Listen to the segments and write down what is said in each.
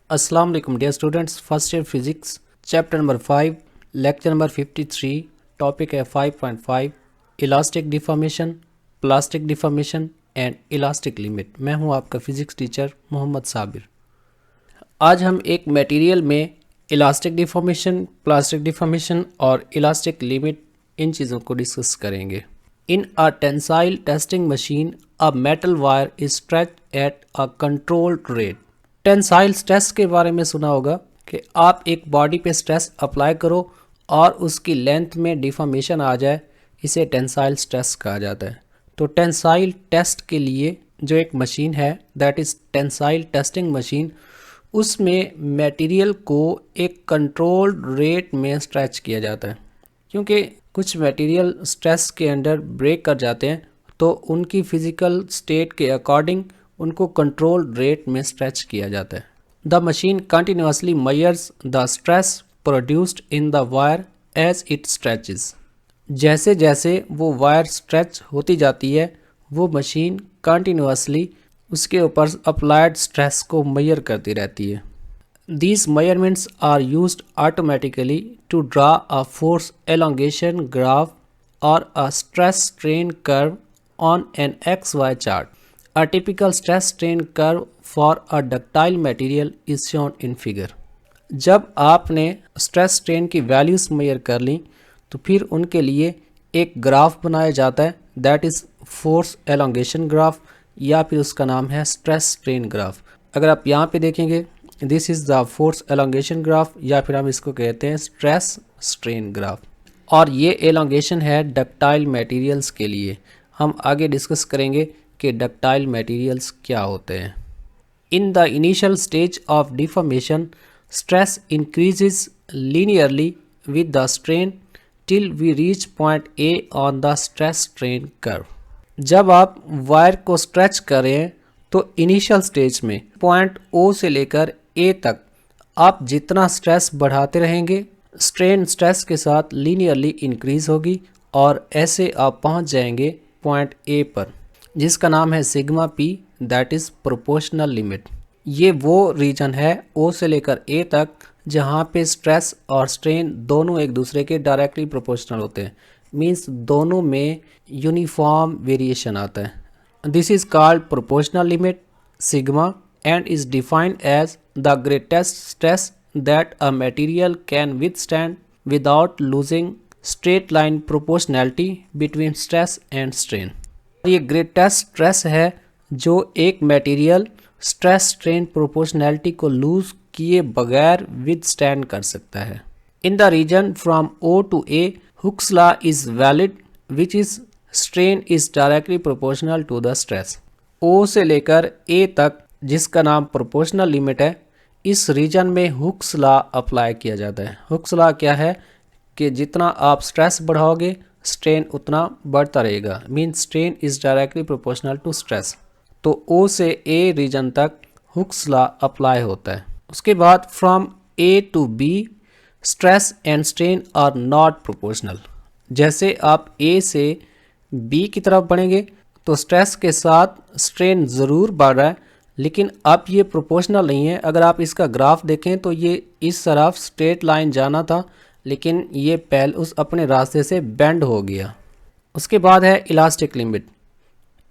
अस्सलाम वालेकुम dear students, first year physics chapter number 5 lecture number 53। Topic है 5.5 elastic deformation, plastic deformation and elastic limit. मैं हूं आपका फिजिक्स टीचर मोहम्मद साबिर। आज हम एक मटेरियल में इलास्टिक डिफॉर्मेशन, प्लास्टिक डिफॉर्मेशन और इलास्टिक लिमिट, इन चीज़ों को डिस्कस करेंगे। In a tensile testing machine a metal wire is stretched at a controlled rate. Tensile stress के बारे में सुना होगा कि आप एक बॉडी पे स्ट्रेस अप्लाई करो और उसकी लेंथ में डिफॉर्मेशन आ जाए, इसे टेंसाइल स्ट्रेस कहा जाता है। तो टेंसाइल टेस्ट के लिए जो एक मशीन है, that is tensile testing machine, उसमें मटेरियल को एक कंट्रोल्ड रेट में स्ट्रेच किया जाता है। क्योंकि कुछ मटेरियल स्ट्रेस के अंडर ब्रेक कर जाते हैं, तो उनकी फिजिकल स्टेट के अकॉर्डिंग उनको कंट्रोल रेट में स्ट्रेच किया जाता है। The machine continuously measures the stress produced in the wire as it stretches. जैसे जैसे वो वायर स्ट्रेच होती जाती है, वो मशीन कंटिन्यूसली उसके ऊपर अप्लाइड स्ट्रेस को मेजर करती रहती है। These measurements are used automatically to draw a force elongation graph or a stress strain curve on an XY chart. A typical stress strain curve for a ductile material is shown in figure. जब आपने stress strain की values major कर ली, तो फिर उनके लिए एक graph बनाया जाता है, that is force elongation graph, या फिर उसका नाम है स्ट्रेस स्ट्रेन ग्राफ। अगर आप यहाँ पे देखेंगे, this is the force elongation graph, या फिर हम इसको कहते हैं स्ट्रेस स्ट्रेन ग्राफ। और ये एलोंगेशन है डक्टाइल मटेरियल्स के लिए। हम आगे डिस्कस करेंगे कि डक्टाइल मटेरियल्स क्या होते हैं। In the initial stage of deformation, stress increases linearly with the strain till we reach point A on the stress strain curve. जब आप वायर को स्ट्रेच करें तो इनिशियल स्टेज में पॉइंट ओ से लेकर ए तक आप जितना स्ट्रेस बढ़ाते रहेंगे, स्ट्रेन स्ट्रेस के साथ लीनियरली इंक्रीज होगी और ऐसे आप पहुंच जाएंगे पॉइंट ए पर, जिसका नाम है sigma P, that is proportional limit. ये वो रीजन है ओ से लेकर ए तक जहाँ पे स्ट्रेस और स्ट्रेन दोनों एक दूसरे के डायरेक्टली प्रोपोर्शनल होते हैं, मीन्स दोनों में यूनिफॉर्म वेरिएशन आता है। This is called proportional limit sigma and is defined as the greatest stress that a material can withstand without losing straight line proportionality between stress and strain। ये greatest stress है जो एक material stress strain proportionality को loose किए बगैर withstand कर सकता है। In the region from O to A, Hooke's law is valid, which is strain is directly proportional to the stress. O से लेकर ए तक, जिसका नाम प्रोपोर्शनल लिमिट है, इस रीजन में हुक्स लॉ अप्लाई किया जाता है। हुक्स लॉ क्या है कि जितना आप स्ट्रेस बढ़ाओगे, स्ट्रेन उतना बढ़ता रहेगा, means strain is directly proportional to stress. तो ओ से ए रीजन तक हुक्स लॉ अप्लाई होता है। उसके बाद from A to B, stress and strain are not proportional. जैसे आप ए से बी की तरफ बढ़ेंगे तो स्ट्रेस के साथ स्ट्रेन ज़रूर बढ़ रहा है, लेकिन अब ये प्रोपोर्शनल नहीं है। अगर आप इसका ग्राफ देखें तो ये इस तरफ स्ट्रेट लाइन जाना था, लेकिन ये पहले उस अपने रास्ते से बेंड हो गया। उसके बाद है elastic limit.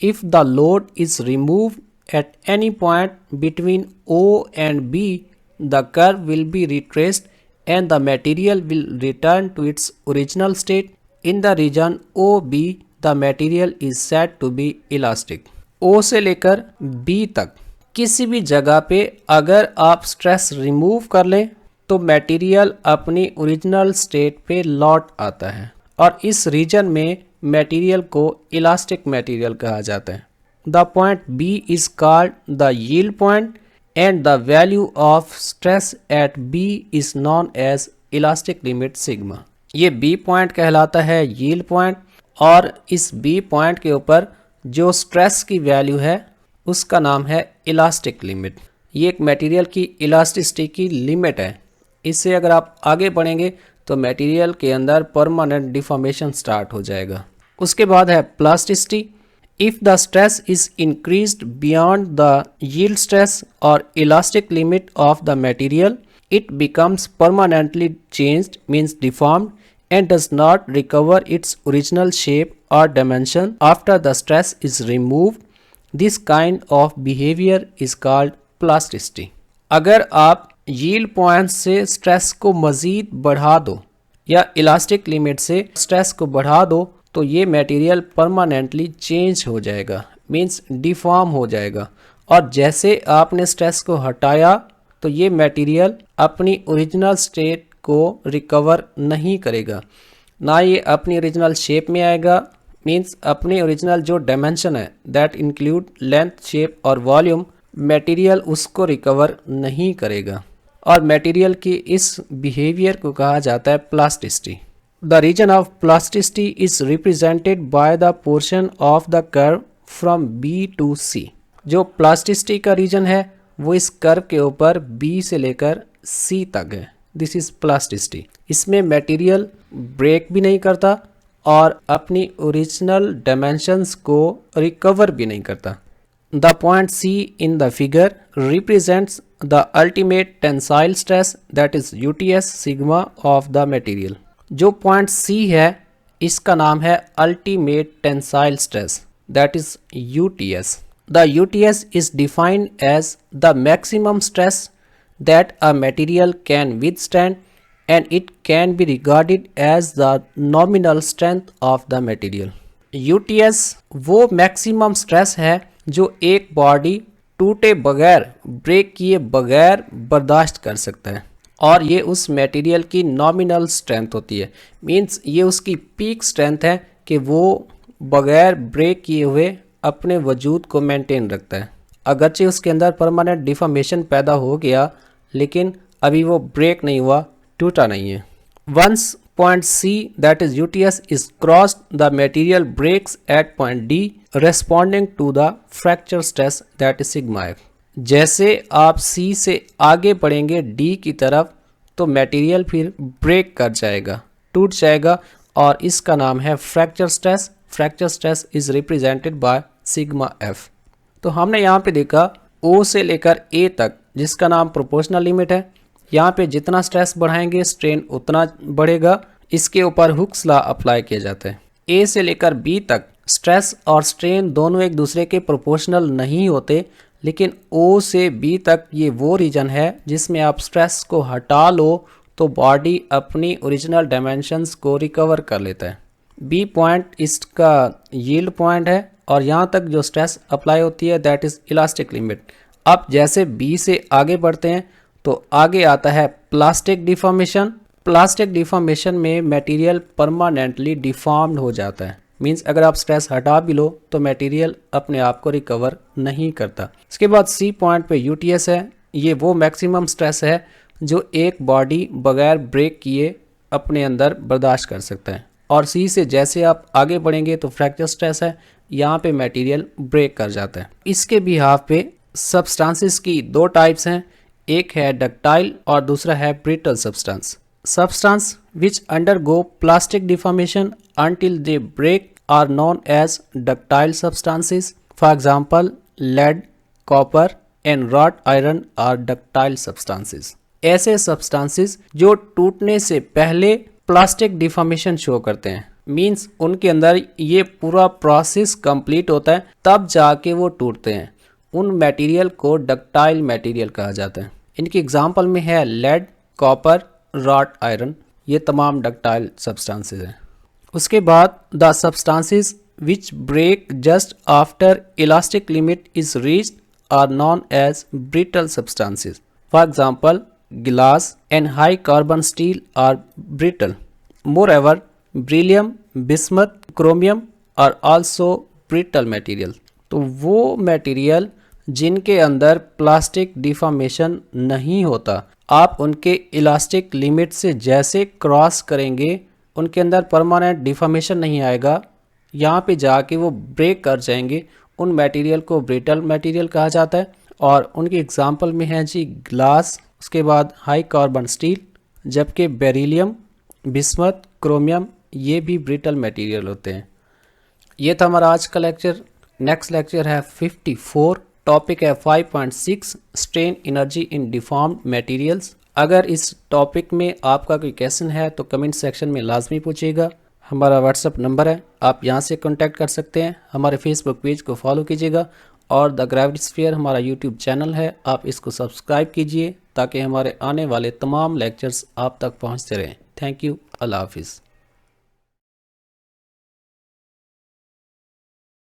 If the load is remove at any point between O and B, the curve will be retraced and the material will return to its original state in the region O B. The material is said to be elastic. O से लेकर B तक किसी भी जगह पे अगर आप stress remove कर लें तो मटेरियल अपनी ओरिजिनल स्टेट पे लौट आता है, और इस रीजन में मटेरियल को इलास्टिक मटेरियल कहा जाता है। The point B is called the yield point and the value of stress at B is known as elastic limit sigma. ये बी पॉइंट कहलाता है यील्ड पॉइंट, और इस बी पॉइंट के ऊपर जो स्ट्रेस की वैल्यू है उसका नाम है इलास्टिक लिमिट। ये एक मटेरियल की इलास्टिसिटी की लिमिट है। इससे अगर आप आगे बढ़ेंगे तो मटेरियल के अंदर परमानेंट डिफॉर्मेशन स्टार्ट हो जाएगा। उसके बाद है plasticity. If the stress is increased beyond the yield stress or elastic limit of the material, it becomes permanently changed, means deformed, and does not recover its original shape or dimension after the stress is removed. This kind of behavior is called plasticity. अगर आप yield point से stress को मज़ीद बढ़ा दो या elastic limit से stress को बढ़ा दो तो ये मटेरियल परमानेंटली चेंज हो जाएगा, मींस डिफॉर्म हो जाएगा। और जैसे आपने स्ट्रेस को हटाया तो ये मटेरियल अपनी ओरिजिनल स्टेट को रिकवर नहीं करेगा, ना ये अपनी ओरिजिनल शेप में आएगा, मींस अपनी ओरिजिनल जो डायमेंशन है दैट इंक्लूड लेंथ, शेप और वॉल्यूम, मटेरियल उसको रिकवर नहीं करेगा। और मटेरियल की इस बिहेवियर को कहा जाता है plasticity. The region of plasticity is represented by the portion of the curve from B to C. जो प्लास्टिसिटी का रीजन है वो इस कर्व के ऊपर बी से लेकर सी तक है। This is plasticity. इसमें मटेरियल ब्रेक भी नहीं करता और अपनी ओरिजिनल डायमेंशंस को रिकवर भी नहीं करता। The point C in the figure represents the ultimate tensile stress, that is UTS sigma of the material. जो point C है इसका नाम है ultimate tensile stress, that is UTS. The UTS is defined as the maximum stress that a material can withstand and it can be regarded as the nominal strength of the material. UTS वो maximum stress है जो एक body टूटे बगैर, break किए बगैर बर्दाश्त कर सकता है, और ये उस मटेरियल की नॉमिनल स्ट्रेंथ होती है, मींस ये उसकी पीक स्ट्रेंथ है कि वो बगैर ब्रेक किए हुए अपने वजूद को मेंटेन रखता है। अगरचे उसके अंदर परमानेंट डिफॉर्मेशन पैदा हो गया लेकिन अभी वो ब्रेक नहीं हुआ, टूटा नहीं है। Once point C, that is UTS, is crossed, the material breaks at point D, responding to the fracture stress, that is sigma F. जैसे आप C से आगे बढ़ेंगे D की तरफ तो मटेरियल फिर ब्रेक कर जाएगा, टूट जाएगा, और इसका नाम है fracture stress. Fracture stress is represented by sigma F। तो हमने यहाँ पे देखा O से लेकर A तक, जिसका नाम प्रोपोर्शनल लिमिट है। यहाँ पे जितना स्ट्रेस बढ़ाएंगे स्ट्रेन उतना बढ़ेगा। इसके ऊपर हुक्स लॉ अप्लाई किया जाता है। ए से लेकर बी तक स्ट्रेस और स्ट्रेन दोनों एक दूसरे के प्रोपोर्शनल नहीं होते, लेकिन ओ से बी तक ये वो रीजन है जिसमें आप स्ट्रेस को हटा लो तो बॉडी अपनी ओरिजिनल डायमेंशंस को रिकवर कर लेता है। बी पॉइंट इसका यील्ड पॉइंट है और यहाँ तक जो स्ट्रेस अप्लाई होती है दैट इज़ इलास्टिक लिमिट। अब जैसे बी से आगे बढ़ते हैं तो आगे आता है प्लास्टिक डिफॉर्मेशन। प्लास्टिक डिफॉर्मेशन में मटेरियल परमानेंटली डिफॉर्म्ड हो जाता है, मींस अगर आप स्ट्रेस हटा भी लो तो मटेरियल अपने आप को रिकवर नहीं करता। इसके बाद सी पॉइंट पे यूटीएस है। ये वो मैक्सिमम स्ट्रेस है जो एक बॉडी बगैर ब्रेक किए अपने अंदर बर्दाश्त कर सकता है। और सी से जैसे आप आगे बढ़ेंगे तो फ्रैक्चर स्ट्रेस है, यहाँ पे मटेरियल ब्रेक कर जाता है। इसके बिहाफ पे सब्सटेंसेस की दो टाइप्स हैं, एक है डक्टाइल और दूसरा है brittle substance. Substance which undergo plastic deformation until they break are known as ductile substances. For example, lead, copper and wrought iron are ductile substances. ऐसे substances जो टूटने से पहले प्लास्टिक डिफॉर्मेशन शो करते हैं, मींस उनके अंदर ये पूरा प्रोसेस कंप्लीट होता है तब जाके वो टूटते हैं, उन मटेरियल को डक्टाइल मटेरियल कहा जाता है। इनकी एग्जांपल में है लेड, कॉपर, रॉट आयरन, ये तमाम डक्टाइल सब्सटेंसेस हैं। उसके बाद the substances which break just after elastic limit is reached are known as brittle substances. For example glass and high carbon steel are brittle. Moreover beryllium, bismuth, chromium are also brittle material. तो वो material जिनके अंदर plastic deformation नहीं होता, आप उनके elastic limit से जैसे क्रॉस करेंगे उनके अंदर परमानेंट डिफॉर्मेशन नहीं आएगा, यहाँ पे जाके वो ब्रेक कर जाएंगे, उन मटेरियल को ब्रिटल मटेरियल कहा जाता है। और उनकी एग्जांपल में है जी ग्लास, उसके बाद हाई कार्बन स्टील, जबकि बेरिलियम, बिस्मथ, क्रोमियम ये भी ब्रिटल मटेरियल होते हैं। ये था हमारा आज का लेक्चर। नेक्स्ट लेक्चर है 54, टॉपिक है 5.6 strain energy in deformed materials. अगर इस टॉपिक में आपका कोई क्वेश्चन है तो कमेंट सेक्शन में लाजमी पूछिएगा। हमारा व्हाट्सअप नंबर है, आप यहां से कांटेक्ट कर सकते हैं। हमारे फेसबुक पेज को फॉलो कीजिएगा और द ग्रेविटी स्फीयर हमारा यूट्यूब चैनल है, आप इसको सब्सक्राइब कीजिए ताकि हमारे आने वाले तमाम लेक्चर्स आप तक पहुंचते रहें। थैंक यू, अल्लाह हाफिज़।